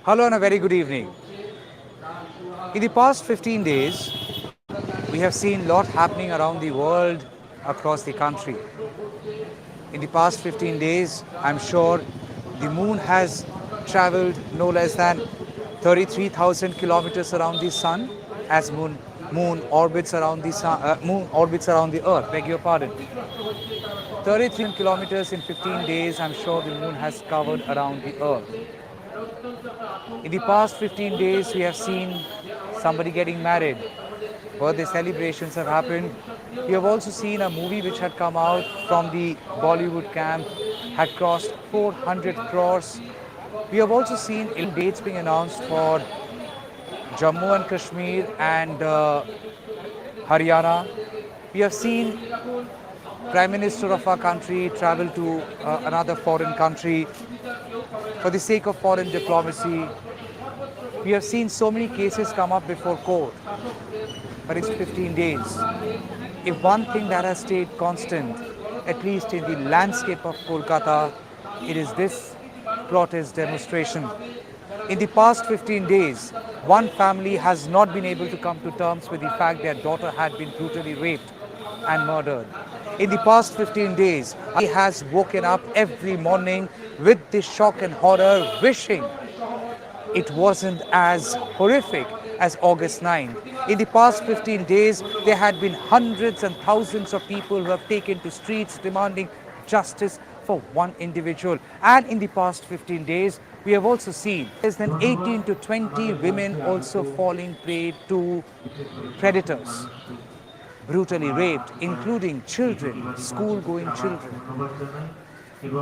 Hello and a very good evening. In the past 15 days, we have seen a lot happening around the world, across the country. In the past 15 days, I'm sure the moon has traveled no less than 33,000 kilometers around the sun as moon orbits around the sun, moon orbits around the earth. Beg your pardon. 33 kilometers in 15 days, I'm sure the moon has covered around the earth. In the past 15 days, we have seen somebody getting married. Birthday celebrations have happened. We have also seen a movie which had come out from the Bollywood camp, had crossed 400 crores. We have also seen dates being announced for Jammu and Kashmir and Haryana. We have seen Prime Minister of our country travel to another foreign country for the sake of foreign diplomacy. We have seen so many cases come up before court, but it's 15 days. If one thing that has stayed constant, at least in the landscape of Kolkata, it is this protest demonstration. In the past 15 days, one family has not been able to come to terms with the fact their daughter had been brutally raped and murdered. In the past 15 days, he has woken up every morning with this shock and horror, wishing it wasn't as horrific as August 9th. In the past 15 days, there had been hundreds and thousands of people who have taken to streets demanding justice for one individual. And in the past 15 days, we have also seen less than 18 to 20 women also falling prey to predators, brutally raped, including children, school-going children.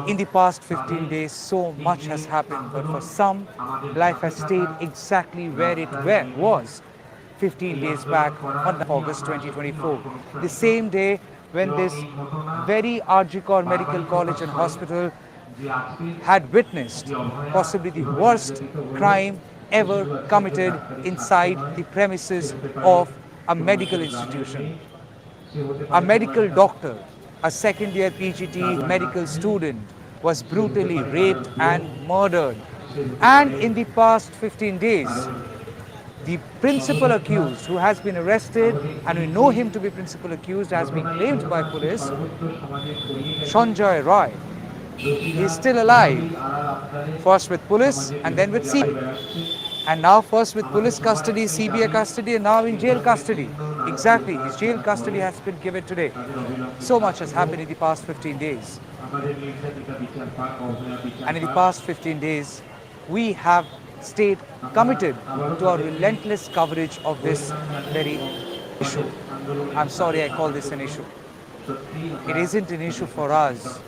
In the past 15 days, so much has happened, but for some, life has stayed exactly where it was 15 days back on August 2024. The same day when this very Arjikor Medical College and Hospital had witnessed possibly the worst crime ever committed inside the premises of a medical institution. A medical doctor, a second year PGT medical student, was brutally raped and murdered. And in the past 15 days, the principal accused, who has been arrested and we know him to be principal accused, has been claimed by police, Sanjay Roy, he is still alive, first with police and then with CBI. And now first with police custody, CBI custody, and now in jail custody. Exactly, his jail custody has been given today. So much has happened in the past 15 days. And in the past 15 days, we have stayed committed to our relentless coverage of this very issue. I'm sorry I call this an issue. It isn't an issue for us.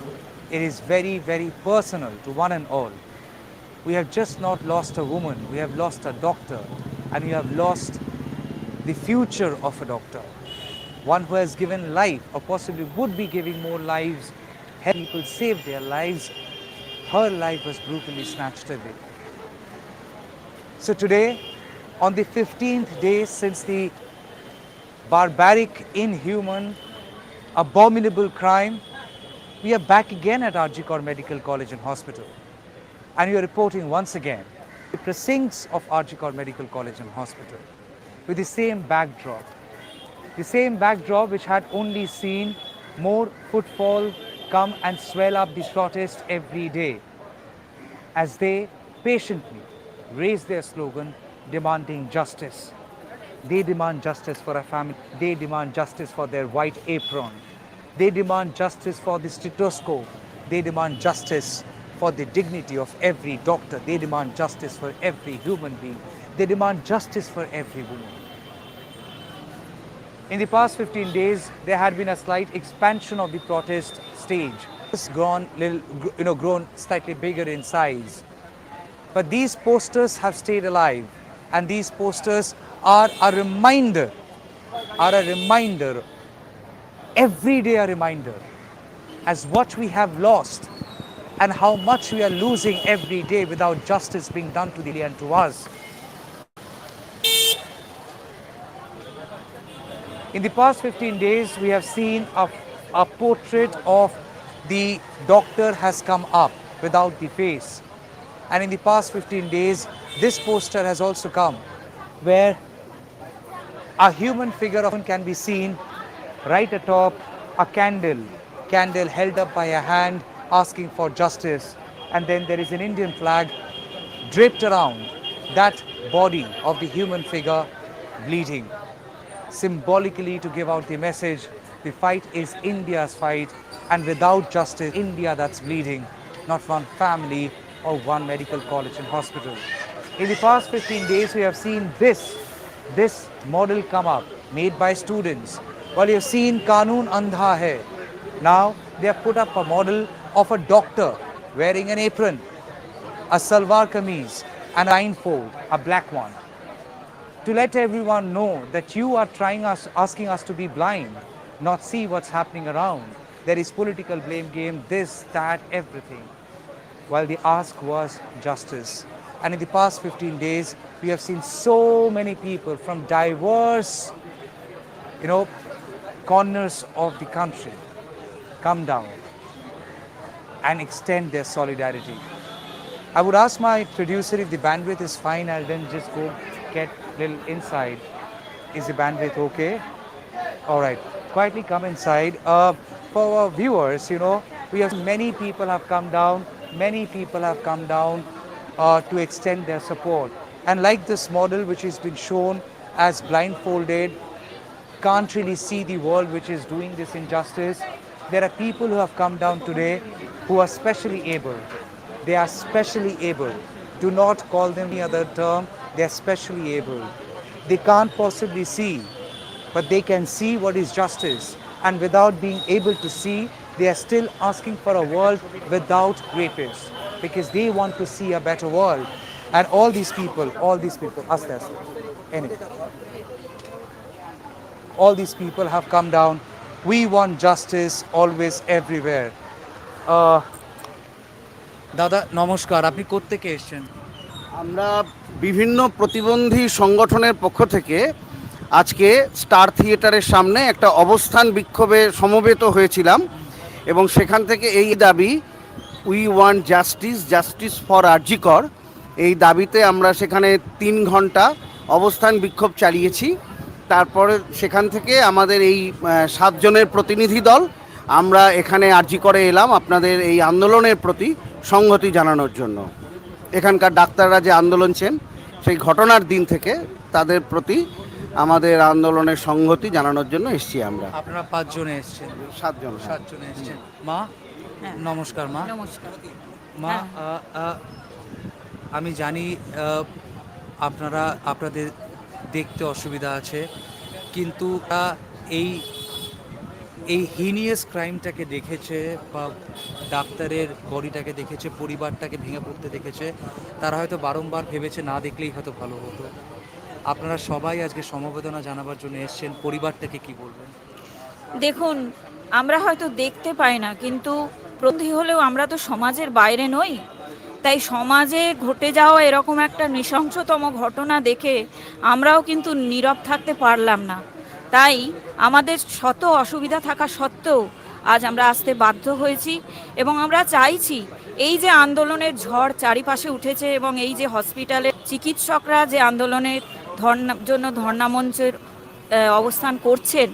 It is very, very personal to one and all. We have just not lost a woman, we have lost a doctor, and we have lost the future of a doctor. One who has given life, or possibly would be giving more lives, help people save their lives. Her life was brutally snatched away. So today, on the 15th day since the barbaric, inhuman, abominable crime, we are back again at Arjikor Medical College and Hospital. And we are reporting once again the precincts of Arjikor Medical College and Hospital with the same backdrop. The same backdrop which had only seen more footfall come and swell up the protest every day as they patiently raise their slogan demanding justice. They demand justice for a family. They demand justice for their white apron. They demand justice for the stethoscope. They demand justice for the dignity of every doctor. They demand justice for every human being. They demand justice for every woman. In the past 15 days, there had been a slight expansion of the protest stage. It's grown slightly bigger in size. But these posters have stayed alive, and these posters are a reminder, every day a reminder, as what we have lost and how much we are losing every day without justice being done to the and to us. In the past 15 days, we have seen a portrait of the doctor has come up without the face. And in the past 15 days, this poster has also come where a human figure often can be seen right atop a candle held up by a hand asking for justice. And then there is an Indian flag draped around that body of the human figure bleeding, symbolically to give out the message the fight is India's fight, and without justice, India that's bleeding, not one family or one medical college and hospital. In the past 15 days, we have seen this model come up, made by students. Well, you've seen Kanun Andha Hai. Now, they have put up a model of a doctor wearing an apron, a salwar kameez, and a blindfold, a black one, to let everyone know that you are asking us to be blind, not see what's happening around. There is political blame game, this, that, everything. While the ask was justice. And in the past 15 days, we have seen so many people from diverse, corners of the country come down and extend their solidarity. I would ask my producer if the bandwidth is fine. I'll then just go get a little inside. Is the bandwidth okay? All right. Quietly come inside. For our viewers, we have many people have come down. Many people have come down to extend their support. And like this model, which has been shown as blindfolded, can't really see the world which is doing this injustice. There are people who have come down today who are specially able. They are specially able. Do not call them any other term. They are specially able. They can't possibly see, but they can see what is justice. And without being able to see, they are still asking for a world without rapists, because they want to see a better world. And all these people, ask this, anyway, all these people have come down. We want justice always, everywhere. দাদা নমস্কার, আপনি কোত্থেকে এসেছেন? আমরা বিভিন্ন প্রতিবন্ধী সংগঠনের পক্ষ থেকে আজকে স্টার থিয়েটারের সামনে একটা অবস্থান বিক্ষোভে সমবেত হয়েছিলাম, এবং সেখান থেকে এই দাবি, we want justice for RG Kar, এই দাবিতে আমরা সেখানে 3 ঘন্টা অবস্থান বিক্ষোভ চালিয়েছি। তারপরে সেখান থেকে আমাদের এই 7 জনের প্রতিনিধি দল আমরা এখানে আরজিকরে এলাম আপনাদের এই আন্দোলনের প্রতি সংহতি জানানোর জন্য। এখানকার ডাক্তাররা যে আন্দোলনছেন সেই ঘটনার দিন থেকে তাদের প্রতি আমাদের আন্দোলনের সংহতি জানানোর জন্য এসেছি আমরা। আপনারা 5 জনে এসেছেন? 7 জনে এসেছেন। মা, নমস্কার মা। নমস্কার মা, আমি জানি আপনাদের দেখতে অসুবিধা আছে, কিন্তু এই হিনিয়াস ক্রাইমটাকে দেখেছে বা ডাক্তারের বডিটাকে দেখেছে, পরিবারটাকে ভেঙে পড়তে দেখেছে, তারা হয়তো বারংবার ভেবেছে না দেখলেই হয়তো ভালো হতো। আপনারা সবাই আজকে সমবেদনা জানাবার জন্য এসেছেন, পরিবারটাকে কি বলবেন? দেখুন, আমরা হয়তো দেখতে পাই না, কিন্তু প্রতিনিধি হলেও আমরা তো সমাজের বাইরে নই। তাই সমাজে ঘটে যাওয়া এরকম একটা নৃশংসতম ঘটনা দেখে আমরাও কিন্তু নীরব থাকতে পারলাম না। তাই আমাদের শত অসুবিধা থাকা সত্ত্বেও আজ আমরা আসতে বাধ্য হয়েছি, এবং আমরা চাইছি এই যে আন্দোলনের ঝড় চারিপাশে উঠেছে, এবং এই যে হসপিটালের চিকিৎসকরা যে আন্দোলনের জন্য ধর্ণা মঞ্চের অবস্থান করছেন,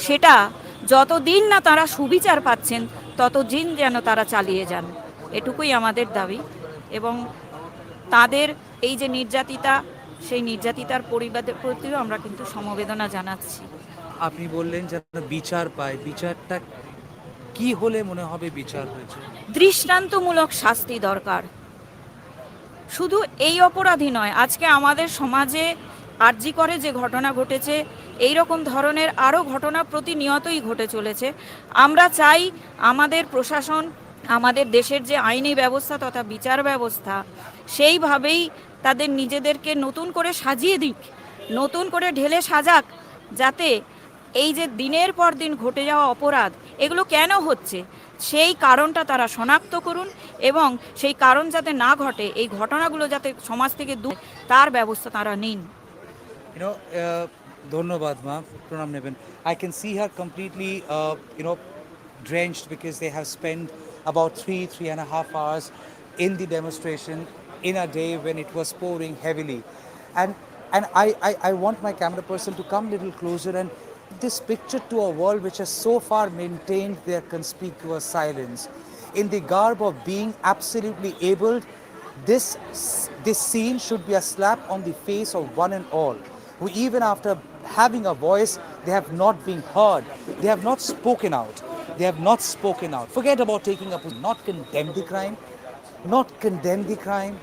সেটা যতদিন না তারা সুবিচার পাচ্ছেন ততদিন যেন তারা চালিয়ে যান, এটুকুই আমাদের দাবি। এবং তাদের এই যে নির্যাতিতা, সেই নির্যাতিতার পরিবারের প্রতিও আমরা কিন্তু সমবেদনা জানাচ্ছি। আপনি বললেন যেন বিচার পায়, বিচারটা কি হলে মনে হবে বিচার হয়েছে? দৃষ্টান্তমূলক শাস্তি দরকার। শুধু এই অপরাধী নয়, আজকে আমাদের সমাজে আরজি করে যে ঘটনা ঘটেছে, এই রকম ধরনের আরও ঘটনা প্রতিনিয়তই ঘটে চলেছে। আমরা চাই আমাদের প্রশাসন, আমাদের দেশের যে আইনি ব্যবস্থা তথা বিচার ব্যবস্থা, সেইভাবেই তাদের নিজেদেরকে নতুন করে সাজিয়ে দিক, নতুন করে ঢেলে সাজাক, যাতে এই যে দিনের পর দিন ঘটে যাওয়া অপরাধ, এগুলো কেন হচ্ছে সেই কারণটা তারা শনাক্ত করুন, এবং সেই কারণ যাতে না ঘটে, এই ঘটনাগুলো যাতে সমাজ থেকে দূর, তার ব্যবস্থা তারা নিন। ধন্যবাদ মা, প্রণাম নেবেন। I can see her completely drenched, because they have spent about 3.5 hours in the demonstration in a day when it was pouring heavily. And I want my camera person to come a little closer and this picture to a world which has so far maintained their conspicuous silence. In the garb of being absolutely abled, this, this scene should be a slap on the face of one and all, who even after having a voice, they have not been heard. They have not spoken out. They have not spoken out. Forget about taking up, not condemn the crime, not condemn the crime,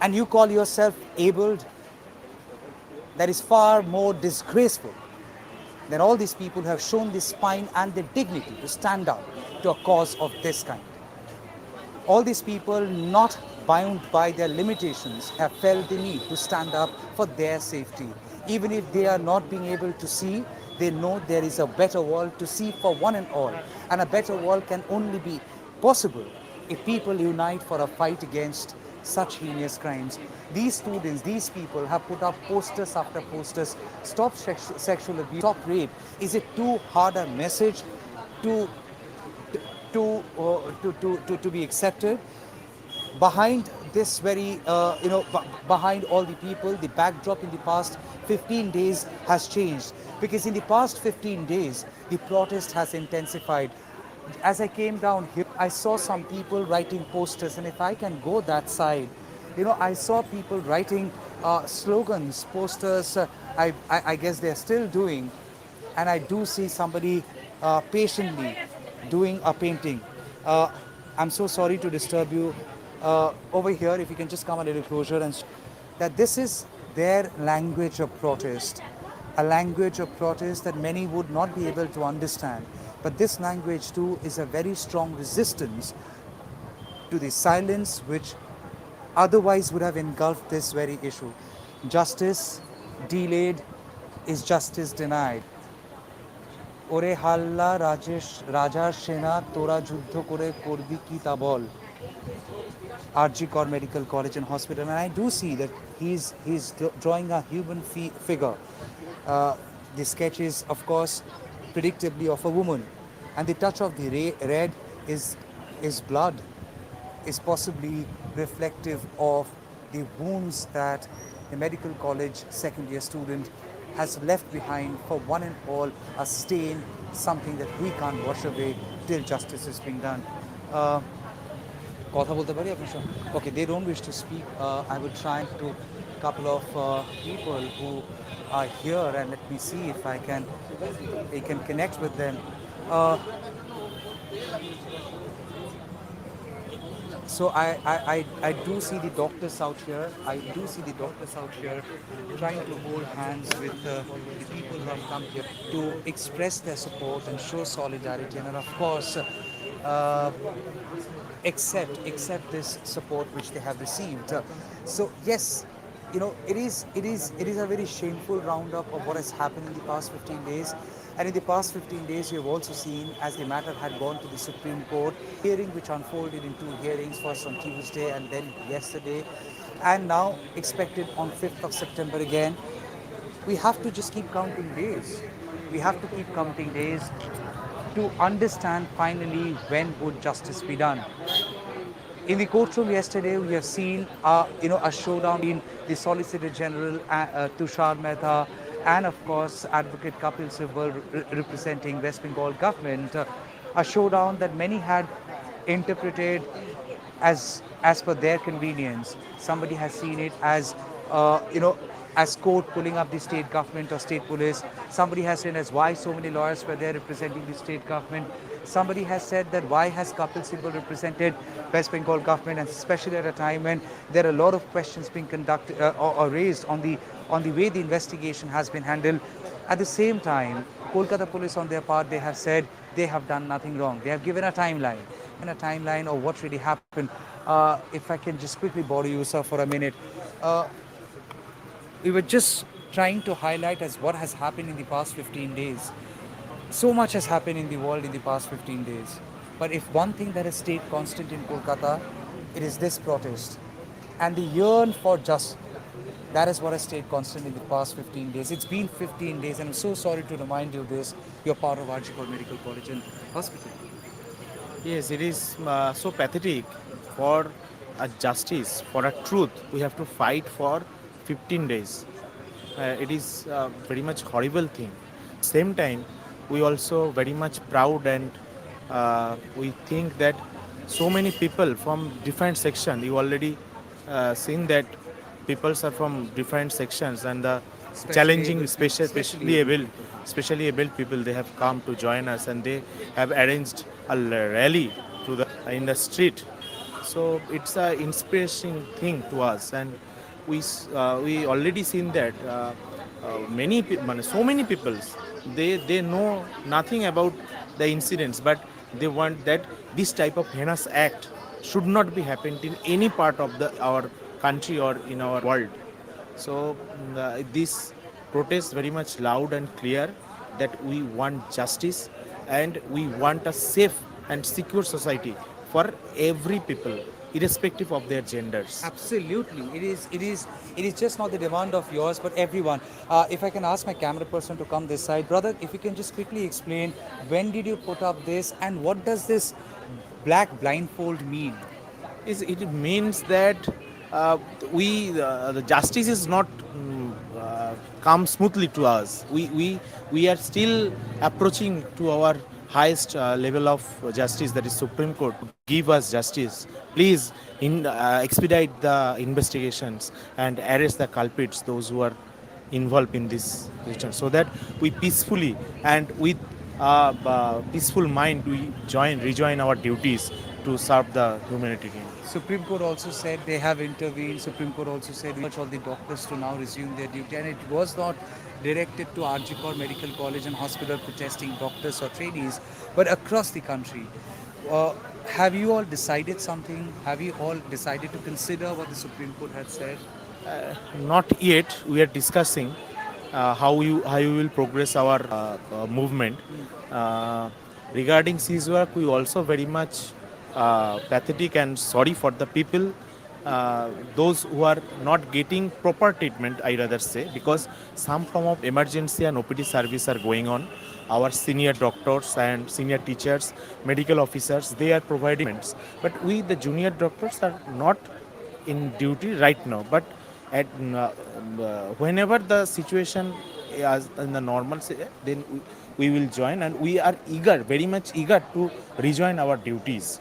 and you call yourself abled. That is far more disgraceful than all these people who have shown the spine and the dignity to stand up to a cause of this kind. All these people, not bound by their limitations, have felt the need to stand up for their safety. Even if they are not being able to see, they know there is a better world to see for one and all. And a better world can only be possible if people unite for a fight against such heinous crimes. These students, these people have put up posters after posters, stop sexual abuse, stop rape. Is it too hard a message to to be accepted? Behind this very, behind all the people, the backdrop in the past 15 days has changed. Because in the past 15 days, the protest has intensified. As I came down here, I saw some people writing posters, and if I can go that side, I saw people writing slogans, posters. I guess they're still doing, and I do see somebody patiently doing a painting. Uh, I'm so sorry to disturb you. Over here, if you can just come a little closer, and that this is their language of protest, a language of protest that many would not be able to understand. But this language too is a very strong resistance to the silence which otherwise would have engulfed this very issue. Justice delayed is justice denied. ওরে হাল্লা রাজেশ রাজার সেনা তোরা যুদ্ধ করে করবি কি তা বল RG Kor Medical College and Hospital, and I do see that he's drawing a human figure. The sketch is, of course, predictably of a woman, and the touch of the red is blood, is possibly reflective of the wounds that the medical college second year student has left behind for one and all, a stain, something that we can't wash away till justice is being done. কথা বলতে পারি আপনার সঙ্গে? Okay, they don't wish to speak. I will try to couple of people who are here, and let me see if I can connect with them. Uh, so I do see the doctors out here. I do see the doctors out here trying to hold hands with the people who have come here to express their support and show solidarity, and of course accept this support which they have received. So yes, it is a very shameful roundup of what has happened in the past 15 days. And in the past 15 days, we have also seen, as the matter had gone to the Supreme Court, hearing which unfolded in two hearings, first on Tuesday and then yesterday, and now expected on 5th of September again. We have to just keep counting days. We have to keep counting days to understand finally when would justice be done. In the courtroom yesterday, we have seen a showdown in the Solicitor General Tushar Mehta and of course Advocate Kapil Sibal representing West Bengal government. A showdown that many had interpreted as per their convenience. Somebody has seen it as as court pulling up the state government or state police. Somebody has said as why so many lawyers were there representing the state government. Somebody has said that why has Kapil Sibal represented West Bengal government, and especially at a time when there are a lot of questions being conducted or raised on the way the investigation has been handled. At the same time, Kolkata police on their part, they have said they have done nothing wrong. They have given a timeline of what really happened. If I can just quickly borrow you, sir, for a minute. We were just trying to highlight as what has happened in the past 15 days. So much has happened in the world in the past 15 days. But if one thing that has stayed constant in Kolkata, it is this protest. And the yearn for justice. That is what has stayed constant in the past 15 days. It's been 15 days, and I'm so sorry to remind you this. You're part of RG Kor Medical College and Hospital. Yes, it is so pathetic for a justice, for a truth, we have to fight for 15 days. It is a very much horrible thing. Same time, we also very much proud, and we think that so many people from different sections. You already seen that peoples are from different sections, and the Especially challenging, able people, especially especially able able, people. especially able people, they have come to join us, and they have arranged a rally to the in the street. So it's a inspiring thing to us, and we already seen that many people, so many people, they know nothing about the incidents, but they want that this type of heinous act should not be happened in any part of the our country or in our world. So this protest very much loud and clear that we want justice, and we want a safe and secure society for every people, irrespective of their genders. Absolutely, it is just not the demand of yours, but everyone. If I can ask my camera person to come this side, brother, if you can just quickly explain when did you put up this, and what does this black blindfold mean? Is it means that uh, the justice is not come smoothly to us. We are still approaching to our highest level of justice, that is Supreme Court, to give us justice. Please expedite the investigations and arrest the culprits, those who are involved in this question, so that we peacefully and with peaceful mind we rejoin our duties to serve the humanity. Supreme Court also said they have intervened. Supreme Court also said we urge all the doctors to now resume their duty, and it was not directed to RG Medical College and Hospital protesting doctors or trainees, but across the country. Uh, have you all decided something? Have you all decided to consider what the Supreme Court had said? Not yet. We are discussing how you will progress our movement. Uh, Regarding siege work, we also very much pathetic and sorry for the people, those who are not getting proper treatment, I rather say, because some form of emergency and OPD service are going on. Our senior doctors and senior teachers, medical officers, they are providing treatments. But we, the junior doctors, are not in duty right now. But at whenever the situation is in the normal, then we will join, and we are eager, very much eager to rejoin our duties.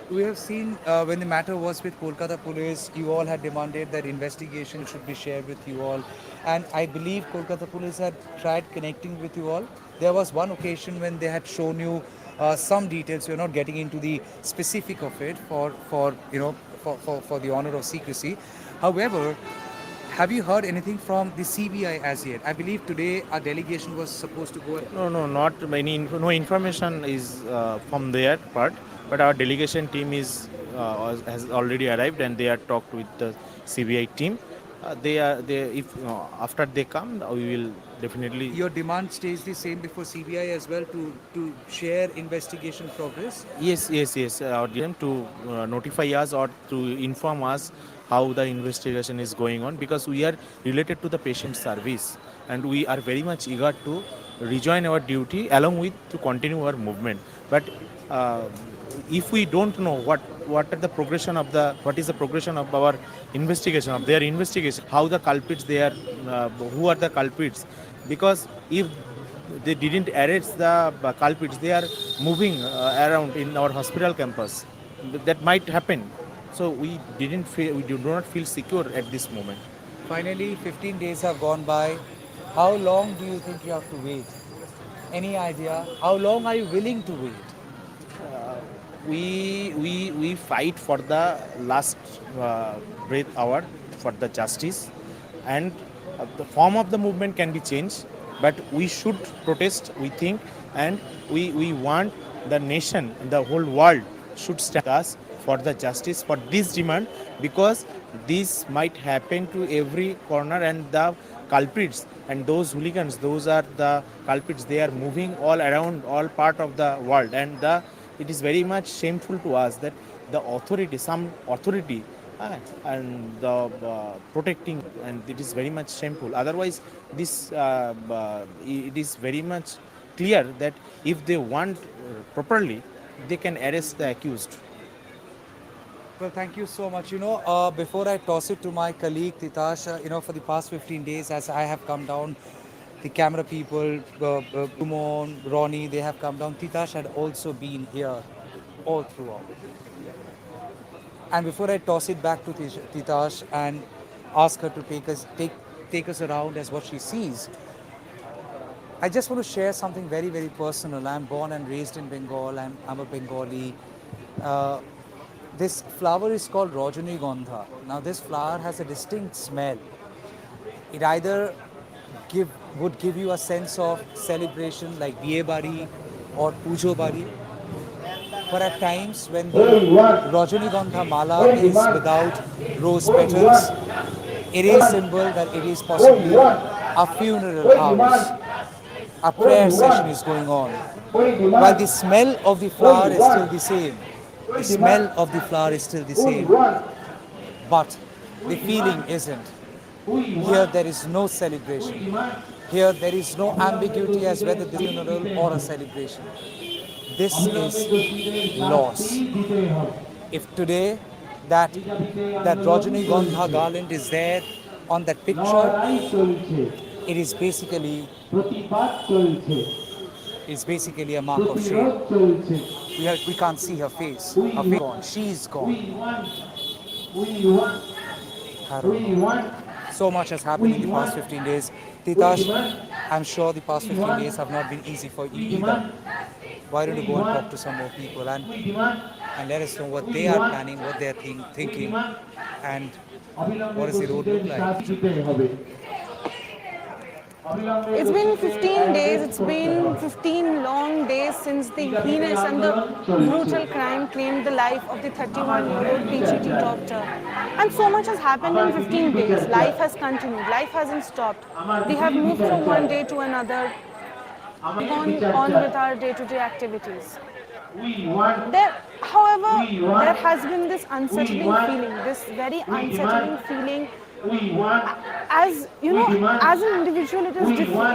We have seen when the matter was with Kolkata police, you all had demanded that investigation should be shared with you all. And I believe Kolkata police had tried connecting with you all. There was one occasion when they had shown you some details. You're not getting into the specific of it for the honor of secrecy. However, have you heard anything from the CBI as yet? I believe today our delegation was supposed to go. No, no, not many. No information is from their part, but our delegation team has already arrived, and they are talked with the CBI team. They if after they come, we will definitely. Your demand stays the same before CBI as well to share investigation progress. Yes, yes, yes. Our them to notify us or to inform us how the investigation is going on, because we are related to the patient service, and we are very much eager to rejoin our duty along with to continue our movement. But uh, if we don't know what are the progression of the what is the progression of our investigation, of their investigation, how the culprits they are, who are the culprits, because if they didn't arrest the culprits, they are moving around in our hospital campus, that might happen. So we do not feel secure at this moment. Finally, 15 days have gone by. How long do you think you have to wait? Any idea? How long are you willing to wait? We fight for the last breath hour for the justice, and the form of the movement can be changed, but we should protest, we think, and we want the nation, the whole world should stand with us for the justice for this demand, because this might happen to every corner, and the culprits and those hooligans, those are the culprits, they are moving all around all part of the world, and it is very much shameful to us that the authority, some authority, and the protecting, and it is very much shameful. Otherwise, this it is very much clear that if they want properly, they can arrest the accused. Well, thank you so much. Before I toss it to my colleague Titash, for the past 15 days, as I have come down, the camera people, Kumon, Ronnie, they have come down. Titash had also been here all throughout. And before I toss it back to Titash and ask her to take us around as what she sees, I just want to share something very, very personal. I'm born and raised in Bengal. I'm a Bengali. Uh, this flower is called Rajanigonda. Now, this flower has a distinct smell. It either give would give you a sense of celebration like Biye Bari or Pujo Bari, but at times when the Rajanigonda mala is without rose petals, it is symbol that it is possibly a funeral house. A prayer session is going on. While the smell of the flower is still the same, the smell of the flower is still the same, but the feeling isn't. Here there is no celebration. Here there is no ambiguity as whether the funeral or a celebration. This is loss. If today that Rajanigonda garland is there on that picture, it is basically a mark of shame. We can't see her face. Her face gone. She's gone. I don't know. So much has happened in the past 15 days. Titash, I'm sure the past 15 days have not been easy for you either. Why don't you go and talk to some more people and let us know what they are planning, what they are thinking, and what does the road look like? It's been 15 days, it's been 15 long days since the heinous and the brutal crime claimed the life of the 31-year-old PGT doctor. And so much has happened in 15 days. Life has continued, life hasn't stopped. We have moved from one day to another, on with our day-to-day activities. However, there has been this unsettling feeling, this very unsettling feeling. As you know, as an individual, it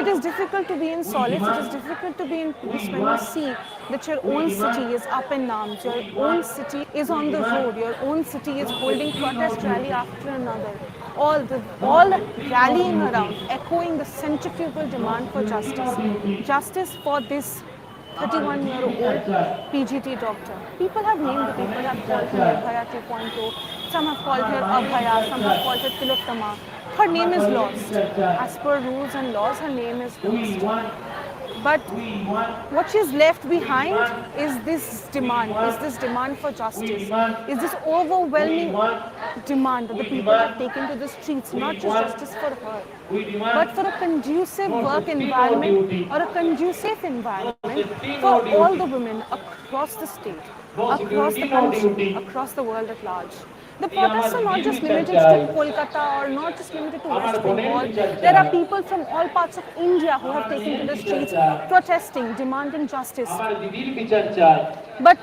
is difficult to be in solace. It is difficult to be in peace when you see that your own city is up in arms, your own city is on the road, your own city is holding protest rally after another, all rallying around, echoing the centrifugal demand for justice for this 31-year-old PGT doctor. People have named the people, have called her Abhaya 2.0, some have called her Abhaya, some have called her Tilottama. Her name is lost. As per rules and laws, her name is lost. But what she's left behind is this demand for justice, is this overwhelming demand that the people have taken to the streets, not just justice for her, but for a conducive work environment or a conducive environment for all the women across the state, across the country, across the world at large. The protests are not just limited to Kolkata or not just limited to West Bengal. There are people from all parts of India who have taken to the streets protesting, demanding justice. But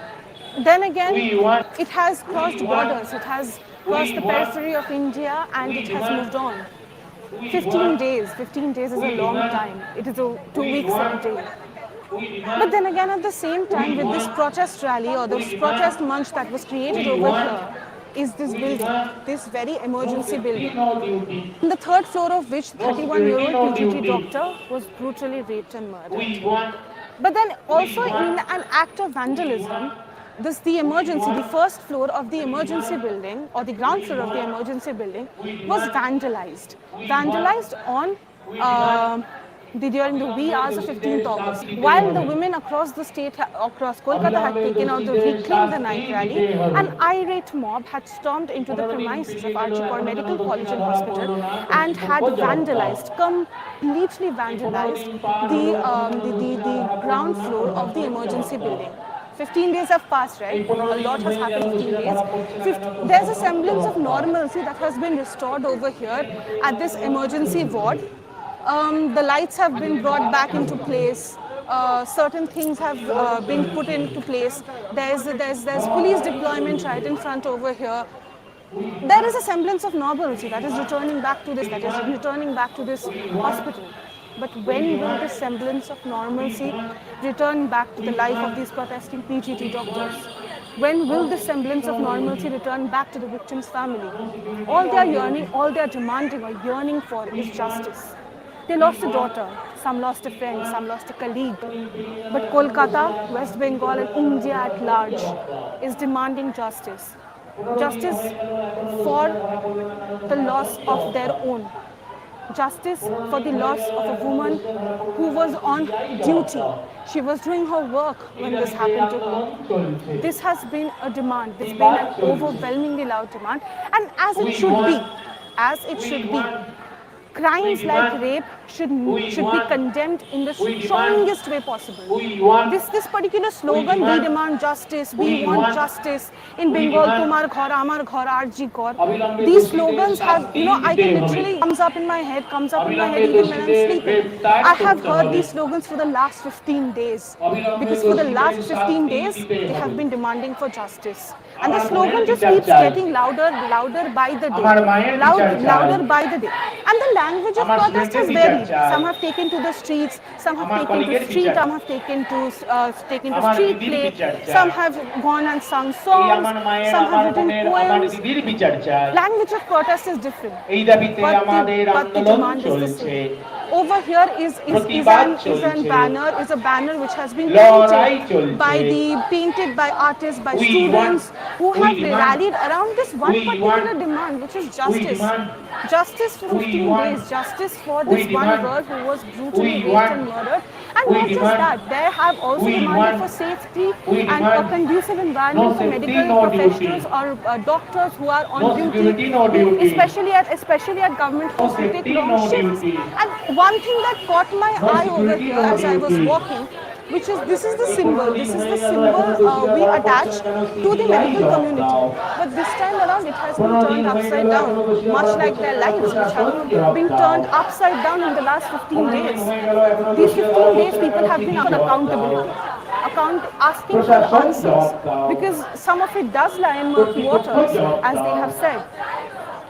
then again, it has crossed borders, it has crossed the periphery of India and it has moved on. 15 days is a long time. It is 2 weeks and a day. But then again, at the same time, with this protest rally or this protest munch that was created over here, is this building, this very emergency building, on the third floor of which 31-year-old PGT doctor was brutally raped and murdered. But then also in an act of vandalism, the first floor of the emergency building or the ground floor of the emergency building was vandalized. Vandalized on during the wee hours of 15th August. While the women across the state, across Kolkata had taken out the Reclaim the Night rally, an irate mob had stormed into the premises of Archipur Medical College and Hospital and had completely vandalized the ground floor of the emergency building. 15 days have passed, right? A lot has happened in 15 days. There's a semblance of normalcy that has been restored over here at this emergency ward. The lights have been brought back into place. Certain things have been put into place. There's police deployment right in front over here. There is a semblance of normalcy that is returning back to this hospital. But when will this semblance of normalcy return back to the life of these protesting PGT doctors? When will the semblance of normalcy return back to the victim's family? All they are yearning, all they are demanding or yearning for is justice. They lost a daughter, some lost a friend, some lost a colleague. But Kolkata, West Bengal, and India at large is demanding justice. Justice for the loss of their own. Justice for the loss of a woman who was on duty. She was doing her work when this happened to her. This has been a demand. It's been an overwhelmingly loud demand, and as it should be, crimes like rape should be condemned in the strongest way possible. This particular slogan, we demand justice, we want justice, in Bengal, Tomar Ghar, Amar Ghar, Arji Kaur. These slogans have, I can literally comes up in my head even when I'm sleeping. I have heard these slogans for the last 15 days because for the last 15 days they have been demanding for justice. And the slogan just keeps getting louder by the day, louder by the day. And the language of protest has varied. Some have taken to the streets, some have taken to street play, some have gone and sung songs, some have written poems. Language of protest is different, but the demand is the same. Over here is a banner which has been painted by artists, by students who have rallied around this one particular demand, which is justice. Justice for 15 days, justice for this one girl who was brutally raped and murdered. And not just that, they have also demanded for safety and a conducive environment for medical professionals or doctors who are on duty, especially at government hospitals who take long shifts. And one thing that caught my eye over here as I was walking, which is this is the symbol we attach to the medical community. But this time around it has been turned upside down, much like their lives which have been turned upside down in the last 15 days. These 15 days people have been accountability, asking for answers, because some of it does lie in murky waters, as they have said.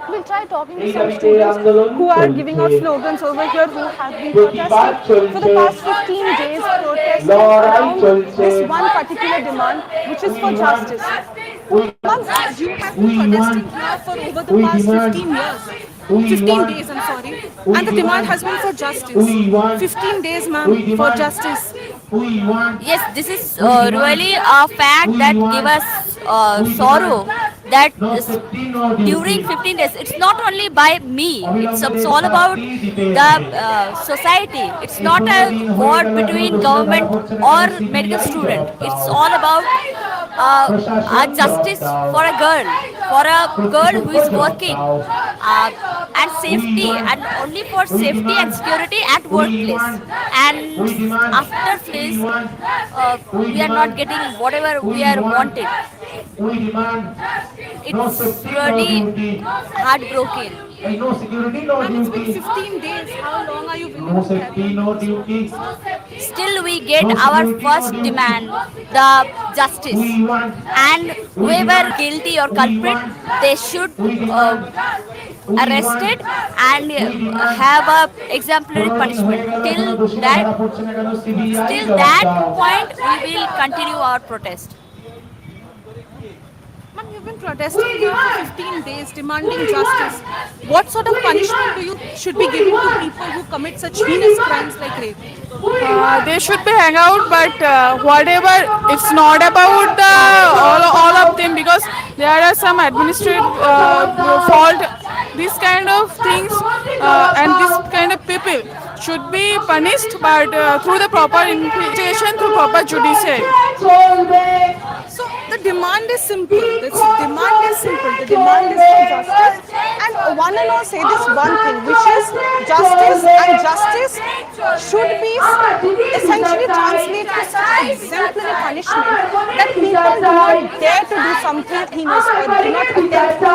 We'll try talking to some students who are giving out slogans over here, who have been protesting for the past 15 days, protesting around this one particular demand, which is for justice. Ma'am, you have been protesting here for over the past 15 years. 15 days, I'm sorry. And the demand has been for justice. 15 days, ma'am, for justice. Yes, this is really a fact that give us sorrow that during 15 days, it's not only by me, it's all about the society. It's not a war between government or medical student. It's all about a justice for a girl who is working, and safety, and only for safety and security at workplace. And after this, we are not getting whatever we are wanted. It's really heartbroken. And it's been 15 days. How long are you willing to carry? Still, we get our first demand, the justice, and whoever guilty or culprit, they should arrested and have a exemplary punishment. Till that point, we will continue our protest. Ma'am, you've been protesting here for 15 days, demanding justice. What sort of punishment do you should be given to people who commit such heinous crimes like rape? They should be hang out, but whatever, it's not about the all of them, because there are some administrative fault. These kind of things and this kind of people should be punished, but through the proper investigation, through proper judiciary. So the demand is simple. The demand is for justice. And one and all say this one thing, which is justice, and justice should be essentially translated to such exemplary punishment that people do not dare to do something heinous, or do not attempt to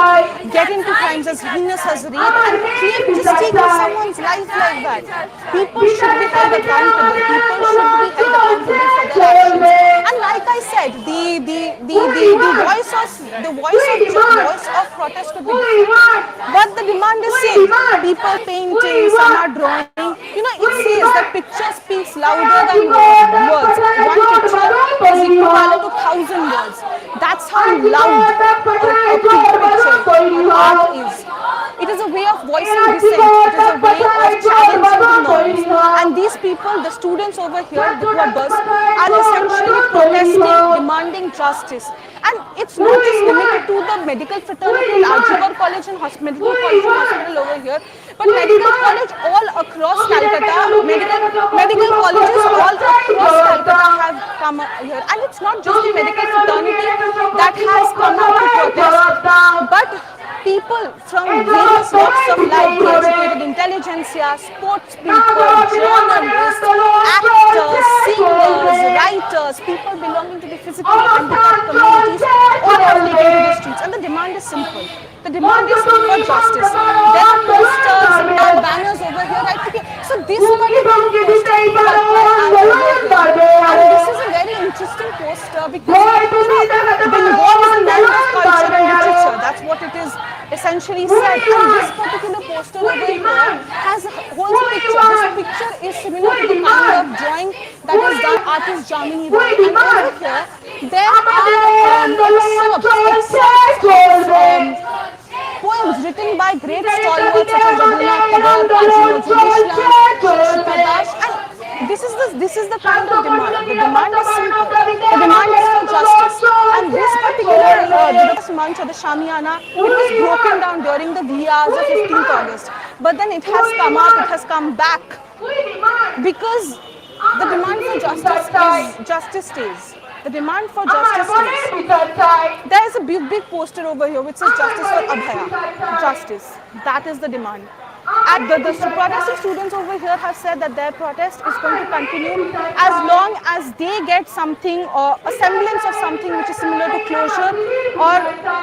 get into crimes as heinous as rape and claim to take someone's life like that. People should be held accountable. People should be held accountable for their actions. And like I said, the voice of protest could be different, but the demand is same. People painting, some are drawing. It says that picture speaks louder than words. One picture is equivalent to 1,000 words. That's loud a picture or art is. It is a way of voicing dissent. It is a way of challenging the norms. And these people, the students over here, who are girls, are essentially protesting, demanding justice. And it's not just limited to the medical fraternity, Algebra College and Medical College and Hospital over here, but medical college all across Calcutta, medical colleges all across Calcutta have come here. And it's not just the medical fraternity that has come out to protest, but people from various walks of life, the educated intelligentsia, sports people, journalists, actors, singers, writers, people belonging to the physically handicapped communities, all have taken to the streets. And the demand is simple. The demand is for justice. There are posters and banners over here, right? Okay. So this particular poster over here, and this is a very interesting poster because Bengal is a land of culture and literature. That's what it is essentially said. And this particular poster over here has holds a picture. This picture is similar to the kind of drawing that is done artist Jamini Rai. And over here, there are excerpts of poems written by great stalwarts such as Rabindranath Tagore, Kazi Nazrul Islam, Shri Dash, and this is the kind of demand. The demand is simple. The demand is for justice. And this particular the month or the Shamiana, it was broken down during the wee hours of 15th August. But then it has come up, it has come back because the demand for justice stays. The demand for justice stays. There is a big poster over here which says justice for Abhaya. Justice. That is the demand. And the protesting students over here have said that their protest is going to continue as long as they get something or a semblance of something which is similar to closure, or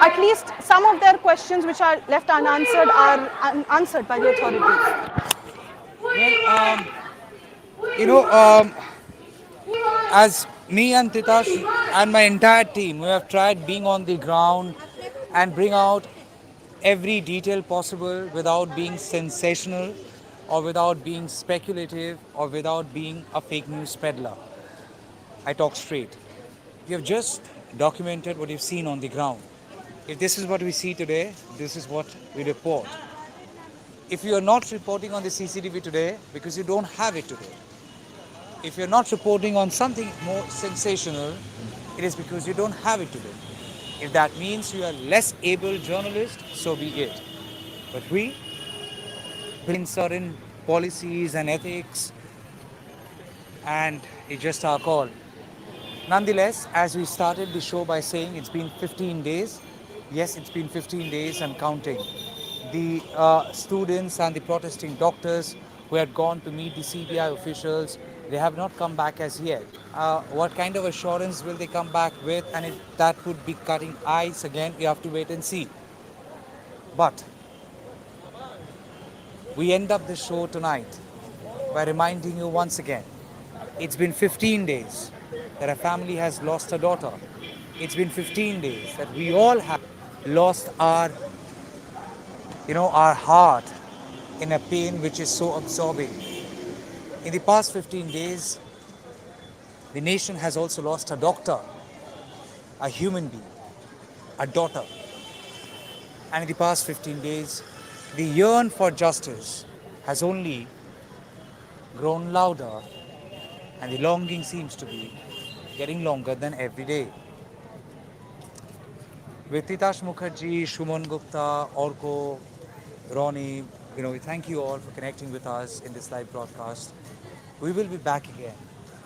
at least some of their questions which are left unanswered are answered by the authorities. Well, as me and Titash and my entire team, we have tried being on the ground and bring out every detail possible without being sensational or without being speculative or without being a fake news peddler. I talk straight. We have just documented what you've seen on the ground. If this is what we see today, this is what we report. If you are not reporting on the CCTV today, because you don't have it today, if you're not reporting on something more sensational, it is because you don't have it today. If that means you are less able journalist, so be it. But we bring certain policies and ethics, and it's just our call. Nonetheless, as we started the show by saying it's been 15 days, yes, it's been 15 days and counting. The students and the protesting doctors who had gone to meet the CBI officials, they have not come back as yet. What kind of assurance will they come back with? And that would be cutting ice again. We have to wait and see. But we end up the show tonight by reminding you once again, it's been 15 days that a family has lost a daughter. It's been 15 days that we all have lost our heart in a pain which is so absorbing. In the past 15 days, the nation has also lost a doctor, a human being, a daughter. And in the past 15 days, the yearn for justice has only grown louder, and the longing seems to be getting longer than every day. With Titash Mukherjee, Shuman Gupta, Orko, Ronnie, we thank you all for connecting with us in this live broadcast. We will be back again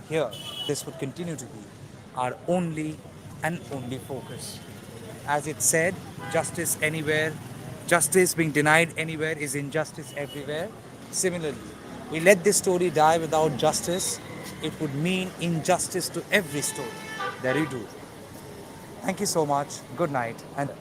here. This would continue to be our only and only focus. As it said, justice anywhere, justice being denied anywhere is injustice everywhere. Similarly, we let this story die without justice, it would mean injustice to every story that we do. Thank you so much. Good night. And